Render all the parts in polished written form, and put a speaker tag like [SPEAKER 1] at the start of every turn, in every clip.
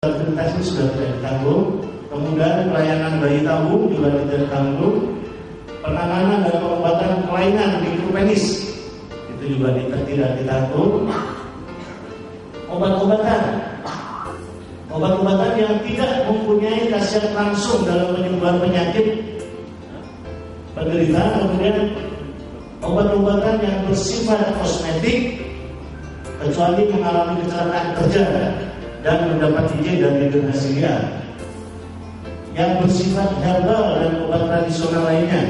[SPEAKER 1] Rehabilitasi sudah tidak ditanggung, kemudian pelayanan bayi tabung juga tidak ditanggung, penanganan dan pengobatan kelainan mikropenis itu juga tidak ditanggung, obat-obatan yang tidak mempunyai khasiat langsung dalam penyembuhan penyakit penderita, kemudian obat-obatan yang bersifat kosmetik kecuali mengalami kecelakaan kerja dan mendapat izin dari dinas sosial, yang bersifat herbal dan obat tradisional lainnya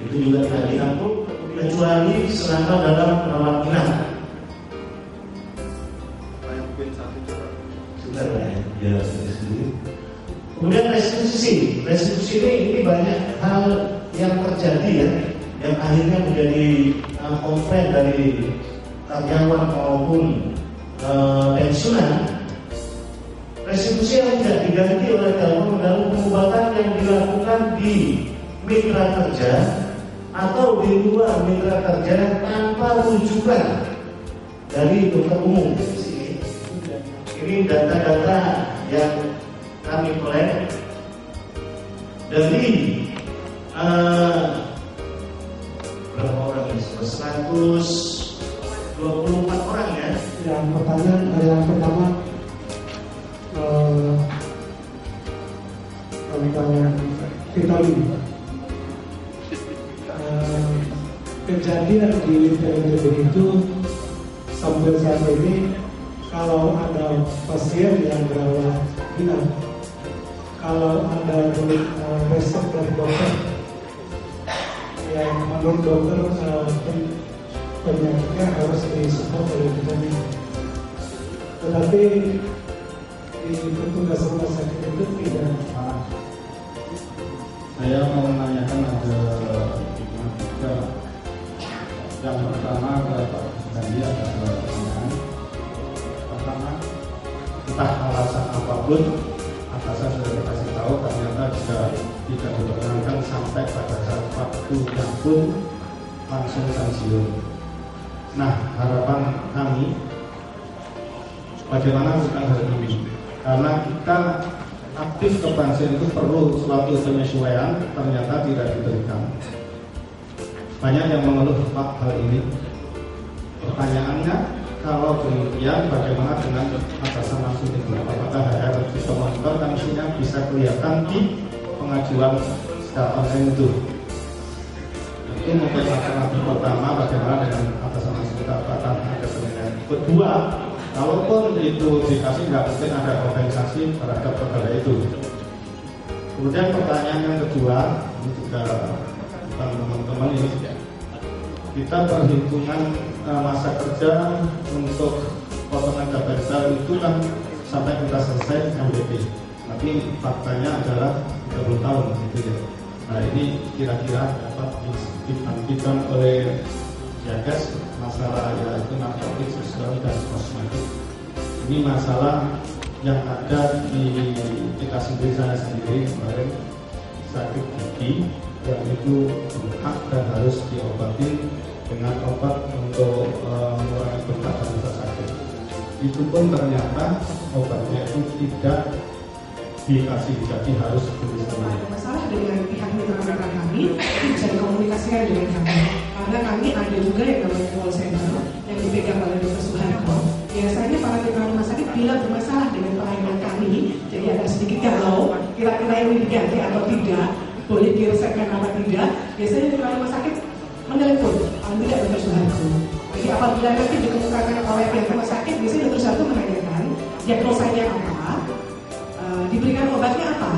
[SPEAKER 1] itu juga tidak ditampung kecuali selama dalam rawat inap. Kemudian restitusi ini banyak hal yang terjadi ya, yang akhirnya menjadi komplain dari karyawan maupun pensiunan. Restitusi yang tidak diganti oleh dalam pengobatan yang dilakukan di mitra kerja atau di luar mitra kerja tanpa rujukan dari dokter umum. Ini data-data yang kami peroleh dari berapa orang ini? 124 orang ya.
[SPEAKER 2] Yang pertanyaan yang pertama kami tanya Vitali, kejadian di TNB itu sampai saat ini kalau ada pasien yang berawat inap, kalau ada resep dari dokter yang menurut dokter penyakitnya harus disupport oleh vitamin, tetapi di petugas rumah sakit itu tidak.
[SPEAKER 3] Saya mau menanyakan ada tiga. Yang pertama ke Pak Gandhi ada pertanyaan. Pertama, entah alasan apapun, atasan sudah dikasih tahu ternyata juga tidak diperkenankan sampai pada saat waktunya pun langsung pensiun. Nah, harapan kami bagaimana bukan hal ini? Karena kita aktif ke pensiun itu perlu suatu penyesuaian, ternyata tidak diberikan. Banyak yang mengeluh Pak hal ini. Pertanyaannya, kalau demikian bagaimana dengan atasan langsung itu? Apakah HR bisa monitor dan isinya bisa kelihatan di pengajuan secara online itu? Itu mungkin alternatif pertama, bagaimana dengan atasan langsung kita apakah ada penilaian. Kedua, kalaupun itu dikasih nggak mungkin ada kompensasi terhadap pegawai itu. Kemudian pertanyaan yang kedua, ini juga teman-teman ini, kita perhitungan masa kerja untuk potongan jabatan itu kan sampai kita selesai MBP. Tapi faktanya adalah 30 tahun gitu ya. Nah ini kira-kira dapat dibantukan oleh Jagas masalah yaitu narkotik, seksual dan kosmetik. Ini masalah yang ada di kita sendiri, saya sendiri kemarin sakit gigi yang itu berhak dan harus diobati dengan obat untuk mengurangi bengkak dan rasa sakit. Itu pun ternyata obatnya itu tidak dikasih, jadi harus beli sendiri.
[SPEAKER 4] Masalah dengan pihak mitra kami itu bisa dikomunikasikan dengan kami, karena kami ada juga yang namanya call center yang dipegang oleh Dr. Suharto. Biasanya para mitra rumah sakit bila bermasalah dengan pelayanan kami, jadi ada sedikit galau, kira-kira ini diganti atau tidak, boleh diresepkan apa tidak, biasanya mitra rumah sakit menelepon, tidak Dr. Suharto. Jadi apabila nanti dikemukakan oleh pihak rumah sakit, biasanya Dr. Suharto menanyakan diagnosanya apa, diberikan obatnya apa.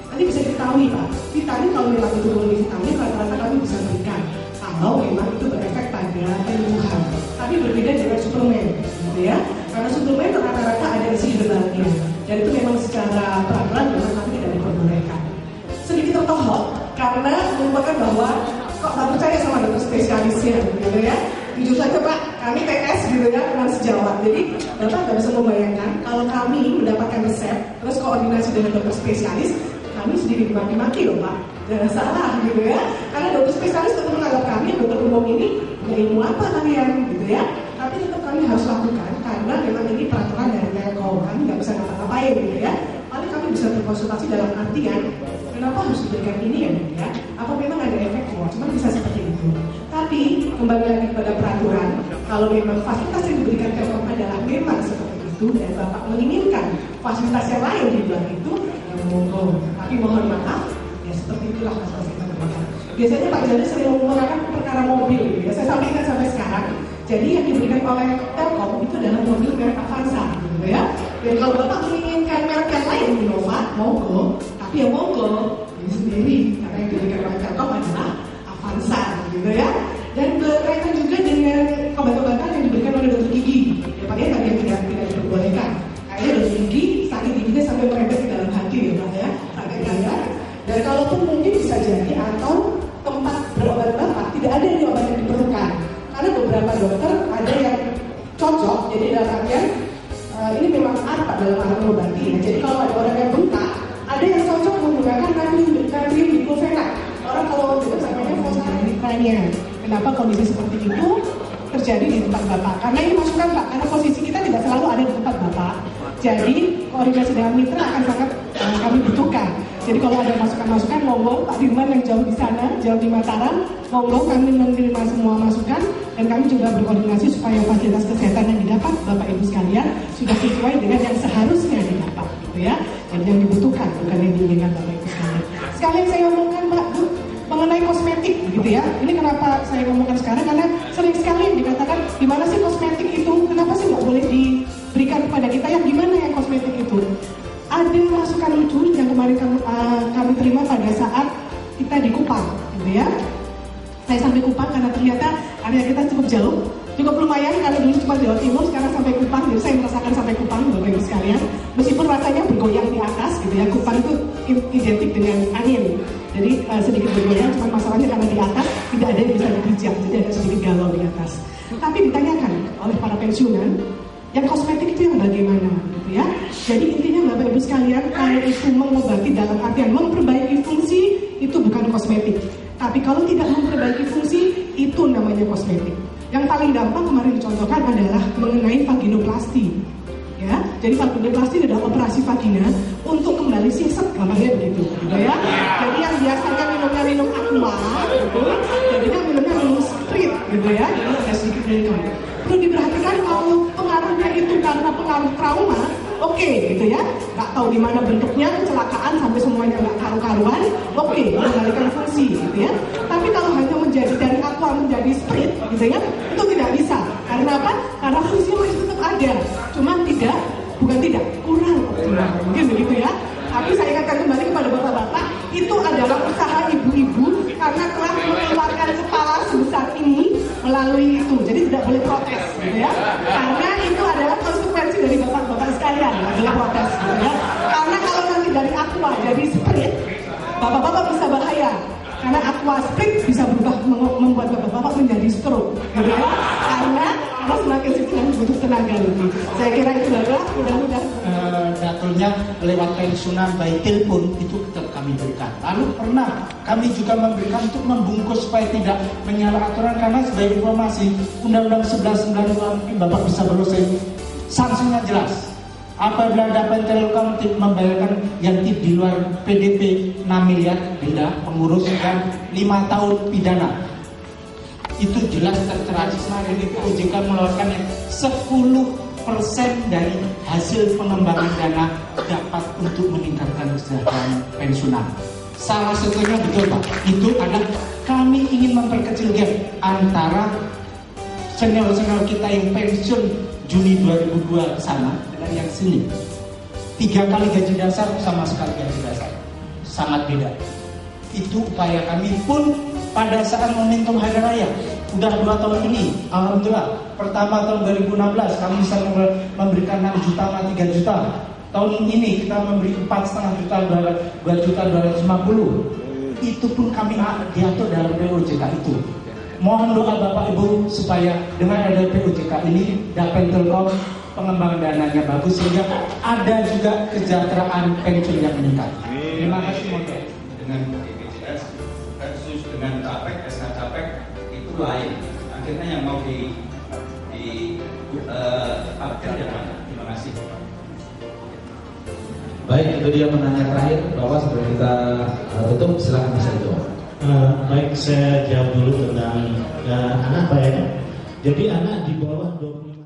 [SPEAKER 4] Nanti bisa diketahui Pak, vitamin kalau memang itu boleh vitamin, rata-rata kami bisa berikan kalau memang itu berefek pada penyembuhan. Tapi berbeda dengan suplemen, gitu ya. Karena suplemen rata-rata ada isi herbalnya, dan itu memang secara peraturan memang kami tidak diperbolehkan. Sedikit tertohok karena merupakan bahwa kok tak percaya sama dokter spesialisnya, gitu ya. Jujur saja Pak, kami TS gitu ya, dengan sejawat. Jadi Bapak nggak bisa membayangkan kalau kami mendapatkan resep, terus koordinasi dengan dokter spesialis, kami sedikit dimaki-maki loh Pak. Jangan salah gitu ya. Karena dokter spesialis tetap menganggap kami, dokter umum ini punya ilmu apa kalian gitu ya. Tapi tetap kami harus lakukan karena memang ini peraturan dari Kemenko, kami nggak bisa ngapa-ngapain. lain gitu ya. Paling kami bisa berkonsultasi dalam artian kenapa harus diberikan ini ya? Apa memang ada efek? Cuma bisa seperti itu. Tapi kembali lagi kepada peraturan, kalau memang fasilitas yang diberikan Telkom adalah memang seperti itu dan Bapak menginginkan fasilitas yang lain di luar itu, ya monggo. Tapi mohon maaf, ya seperti itulah fasilitas yang diberikan. Biasanya Pak Jani sering menggunakan perkara mobil, ya saya sampaikan sampai sekarang. Jadi yang diberikan oleh Telkom itu adalah mobil merek Avanza, gitu ya. Dan kalau Bapak menginginkan merek yang lain, Innova, monggo. Tapi ya monggo, ini sendiri karena yang diberikan oleh Telkom adalah Avanza, gitu ya. Dan berkaitan juga dengan obat-obatan yang diberikan oleh dokter gigi, ya Pak ya, tadi yang tidak diperbolehkan. Kayaknya dokter gigi sakit giginya sampai merembet ke dalam hati, ya Pak ya, sampai gaya. Dan kalaupun mungkin bisa jadi atau tempat berobat Bapak tidak ada yang obat yang diperlukan. Karena beberapa dokter ada yang cocok, jadi dalam artian ini memang apa dalam arti mengobati. Nah, jadi kalau ada orang yang bengkak, ada yang cocok menggunakan natrium diklofenak. Orang kalau itu sampainya fosfaritanya. Kenapa kondisi seperti itu terjadi di tempat Bapak? Karena ini masukan Pak, karena posisi kita tidak selalu ada di tempat Bapak. Jadi koordinasi dengan mitra akan sangat kami butuhkan. Jadi kalau ada masukan-masukan, monggo Pak Dirman yang jauh di sana, jauh di Mataram, monggo kami menerima semua masukan dan kami juga berkoordinasi supaya fasilitas kesehatan yang didapat Bapak Ibu sekalian sudah sesuai dengan yang seharusnya didapat, gitu ya. Dan yang dibutuhkan, bukan yang diinginkan Bapak Ibu sekalian. Sekalian saya ngomongkan Pak Bu mengenai kosmetik, gitu ya. Ini kenapa saya ngomongkan sekarang karena sering sekali yang dikatakan gimana sih kosmetik itu, kenapa sih nggak boleh diberikan kepada kita yang gimana yang kosmetik itu? Ada masukan lucu yang kemarin kami terima pada saat kita di Kupang, gitu ya. Saya sampai Kupang karena ternyata area kita cukup lumayan karena dulu cuma Jawa Timur, sekarang sampai Kupang, jadi saya merasakan sampai Kupang, Bapak Ibu sekalian. Meskipun rasanya bergoyang di atas, gitu ya. Kupang itu identik dengan angin, jadi sedikit bergoyang, cuma masalahnya karena di atas tidak ada yang bisa dipijak, jadi ada sedikit galau di atas. Tapi ditanyakan oleh para pensiunan, yang kosmetik itu yang bagaimana, gitu ya. Jadi intinya Bapak Ibu sekalian, kalau itu mengobati dalam artian memperbaiki fungsi, itu bukan kosmetik. Tapi kalau tidak memperbaiki fungsi, itu namanya kosmetik. Yang paling gampang kemarin dicontohkan adalah mengenai vaginoplasti. Ya, jadi vaginoplasti adalah operasi vagina untuk kembali singset, namanya begitu, gitu ya. Jadi yang biasanya minum aqua, gitu, jadinya minum Sprite, gitu ya. Jadi ada sedikit minum. Perlu diperhatikan kalau pengaruhnya itu karena pengaruh trauma, oke, gitu ya. Nggak tahu di mana bentuknya, kecelakaan sampai semuanya nggak karu-karuan, oke, mengembalikan fungsi, gitu ya. Tapi kalau hanya menjadi dari aqua menjadi Sprite, gitu ya, itu tidak bisa. Karena apa? Karena fungsinya masih tetap ada, cuma kurang optimal, mungkin begitu ya. Tapi saya ingatkan kembali kepada bapak-bapak, itu adalah usaha ibu-ibu karena telah mengeluarkan kepala sebesar ini melalui itu, jadi tidak boleh protes, gitu ya. Karena itu adalah konsekuensi dari bapak-bapak sekalian, adalah protes, gitu ya. Karena kalau nanti dari aqua jadi Sprite, bapak-bapak bisa bahaya. Karena aqua Sprite bisa berubah membuat bapak-bapak menjadi stroke, gitu ya. Karena semakin sering butuh tenaga lebih. Saya kira itu adalah mudah-mudahan.
[SPEAKER 5] Datulnya lewat pensiunan by telepon itu tetap kami berikan. Lalu pernah kami juga memberikan untuk membungkus supaya tidak menyalahi aturan, karena sebagai informasi Undang-Undang 1192 mungkin Bapak bisa berusaha, sanksinya jelas. Apabila dapat Telkom membayarkan yang di luar PDP 6 miliar denda pengurus dan 5 tahun pidana. Itu jelas tertera. Kemarin itu OJK mengeluarkan 10% dari hasil pengembangan dana dapat untuk meningkatkan kesejahteraan pensiunan. Salah satunya betul Pak, itu adalah kami ingin memperkecil gap antara senior-senior kita yang pensiun Juni 2002 ke sana dengan yang sini. 3 kali gaji dasar sama sekali gaji dasar, sangat beda. Itu upaya kami pun pada saat momentum Hari Raya. Udah 2 tahun ini, alhamdulillah. Pertama tahun 2016 kami bisa memberikan 6 juta sama 3 juta. Tahun ini kita memberi 4,5 juta, 2 juta 250. Itu pun kami diatur dalam POJK itu. Mohon doa Bapak Ibu supaya dengan ada POJK ini dapat Telkom pengembangan dananya bagus sehingga ada juga kesejahteraan pensiun yang meningkat. Terima kasih Motor.
[SPEAKER 6] Dengan BPJS versus dengan capek, SK capek itu lain. Akhirnya yang mau di update yang mana? Terima kasih.
[SPEAKER 7] Baik, itu dia pertanyaan terakhir. Bapak sebelum kita tutup, silakan bisa dijawab.
[SPEAKER 1] Baik, saya jawab dulu tentang anak Pak ya. Jadi anak di bawah 25